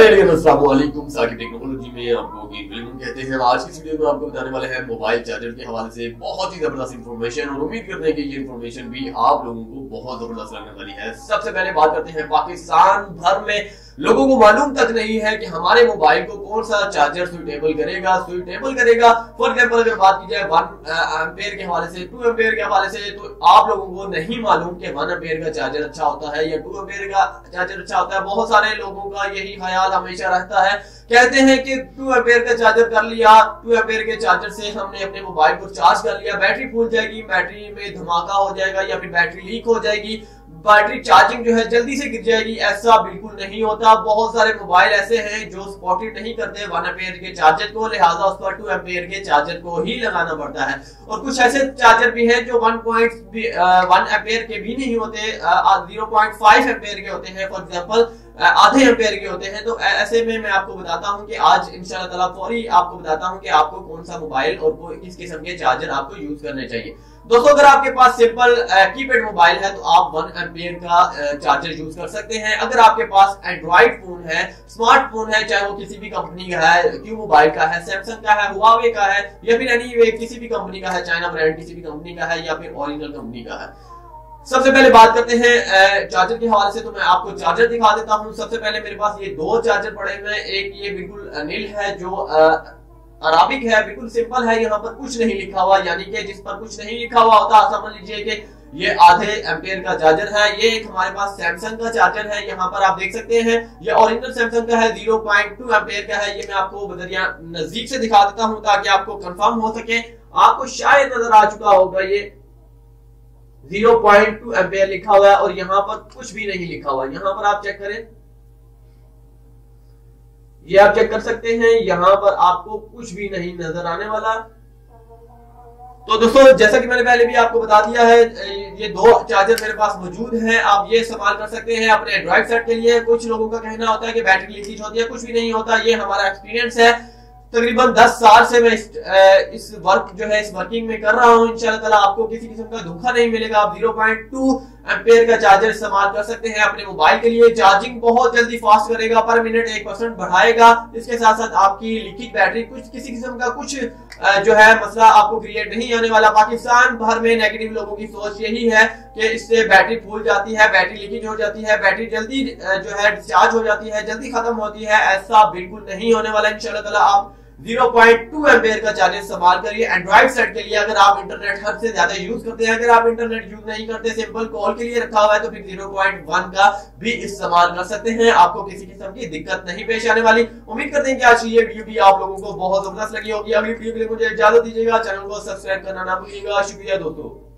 अस्सलामुअलैकुम। साकिब टेक्नोलॉजी में आपको कहते हैं। आज की वीडियो में आपको बताने वाले हैं मोबाइल चार्जर के हवाले से बहुत ही जबरदस्त इंफॉर्मेशन, और उम्मीद करते हैं कि ये इंफॉर्मेशन भी आप लोगों को बहुत जबरदस्त लगने वाली है। सबसे पहले बात करते हैं, पाकिस्तान भर में लोगों को मालूम तक नहीं है कि हमारे मोबाइल को कौन सा चार्जर सुइटेबल करेगा। फॉर एग्जांपल अगर बात की जाए 1 एम्पेयर के हवाले से, 2 एम्पेयर के हवाले से, तो आप लोगों को नहीं मालूम कि 1 एम्पेयर का चार्जर अच्छा होता है या 2 एम्पेयर का चार्जर अच्छा होता है। बहुत सारे लोगों का यही ख्याल हमेशा रहता है, कहते हैं कि 2 एम्पेयर का चार्जर कर लिया, 2 एम्पेयर के चार्जर से हमने अपने मोबाइल को चार्ज कर लिया, बैटरी फूल जाएगी, बैटरी में धमाका हो जाएगा या फिर बैटरी लीक हो जाएगी, बैटरी चार्जिंग जो है जल्दी से गिर जाएगी। ऐसा बिल्कुल नहीं होता। बहुत सारे मोबाइल ऐसे हैं जो सपोर्ट नहीं करते 1 एम्पेयर के चार्जर को, लिहाजा उस पर 2 एम्पेयर के चार्जर को ही लगाना पड़ता है। और कुछ ऐसे चार्जर भी हैं जो 1 एम्पेयर के भी नहीं होते, 0.5 एम्पेयर के होते हैं, फॉर एग्जांपल आधे एम्पेयर के होते हैं। तो ऐसे में मैं आपको बताता हूं कि आज इंशाल्लाह ताला फौरी आपको बताता हूं कि आपको कौन सा मोबाइल और किस किस्म के चार्जर आपको यूज करने चाहिए। दोस्तों, अगर आपके पास सिंपल कीपैड मोबाइल है तो आप 1 एम्पेयर का चार्जर यूज कर सकते हैं। अगर आपके पास एंड्रॉइड फोन है, स्मार्टफोन है, चाहे वो किसी भी कंपनी का है, क्यू मोबाइल का है, सैमसंग का है, हुआवे का है, या फिर एनीवे किसी भी कंपनी का है, चाइना ब्रांड किसी भी कंपनी का है, या फिर ओरिजिनल कंपनी का है। सबसे पहले बात करते हैं चार्जर के हवाले से, तो मैं आपको चार्जर दिखा देता हूं। सबसे पहले मेरे पास ये 2 चार्जर पड़े हुए हैं। एक ये बिल्कुल नील है जो अराबिक है, बिल्कुल सिंपल है, यहाँ पर कुछ नहीं लिखा हुआ, यानी कि जिस पर कुछ नहीं लिखा हुआ होता समझ लीजिए कि ये आधे एम्पेयर का चार्जर है। ये एक हमारे पास सैमसंग का चार्जर है, यहाँ पर आप देख सकते हैं ये ओरिजिनल सैमसंग का है, 0.2 एम्पेयर का है। ये मैं आपको बदरिया नजदीक से दिखा देता हूँ ताकि आपको कंफर्म हो सके। आपको शायद नजर आ चुका होगा, ये 0.2 एम्पेयर लिखा हुआ है और यहाँ पर कुछ भी नहीं लिखा हुआ। यहाँ पर आप चेक करें, ये आप चेक कर सकते हैं, यहाँ पर आपको कुछ भी नहीं नजर आने वाला। तो दोस्तों, जैसा कि मैंने पहले भी आपको बता दिया है, ये 2 चार्जर मेरे पास मौजूद हैं। आप ये इस्तेमाल कर सकते हैं अपने एंड्रॉइड सेट के लिए। कुछ लोगों का कहना होता है कि बैटरी लीकेज होती है, कुछ भी नहीं होता। ये हमारा एक्सपीरियंस है, तकरीबन 10 साल से मैं इस वर्किंग में कर रहा हूं। इंशाल्लाह ताला आपको किसी किस्म का धोखा नहीं मिलेगा। आप 0.2 एम्पेयर का चार्जर इस्तेमाल कर सकते हैं अपने मोबाइल के लिए। चार्जिंग बहुत जल्दी फास्ट करेगा, पर मिनट 1% बढ़ाएगा। इसके साथ साथ आपकी लीकेज बैटरी किसी किस्म का कुछ जो है मसला आपको क्रिएट नहीं आने वाला। पाकिस्तान भर में नेगेटिव लोगों की सोच यही है कि इससे बैटरी फूल जाती है, बैटरी लीकेज हो जाती है, बैटरी जल्दी जो है डिस्चार्ज हो जाती है, जल्दी खत्म होती है। ऐसा बिल्कुल नहीं होने वाला इंशाल्लाह ताला। आप 0.2 एम्पेयर का चार्जर इस्तेमाल करिए एंड्रॉइड सेट के लिए। अगर आप इंटरनेट हद से ज्यादा यूज करते हैं, अगर आप इंटरनेट यूज नहीं करते, सिंपल कॉल के लिए रखा हुआ है, तो फिर 0.1 का भी इस्तेमाल कर सकते हैं। आपको किसी किस्म की दिक्कत नहीं पेश आने वाली। उम्मीद करते हैं कि आज की ये वीडियो भी आप लोगों को बहुत जबरदस्त लगी होगी। अगली वीडियो के लिए मुझे इजाजत दीजिएगा। चैनल को सब्सक्राइब करना ना भूलिएगा। शुक्रिया दोस्तों।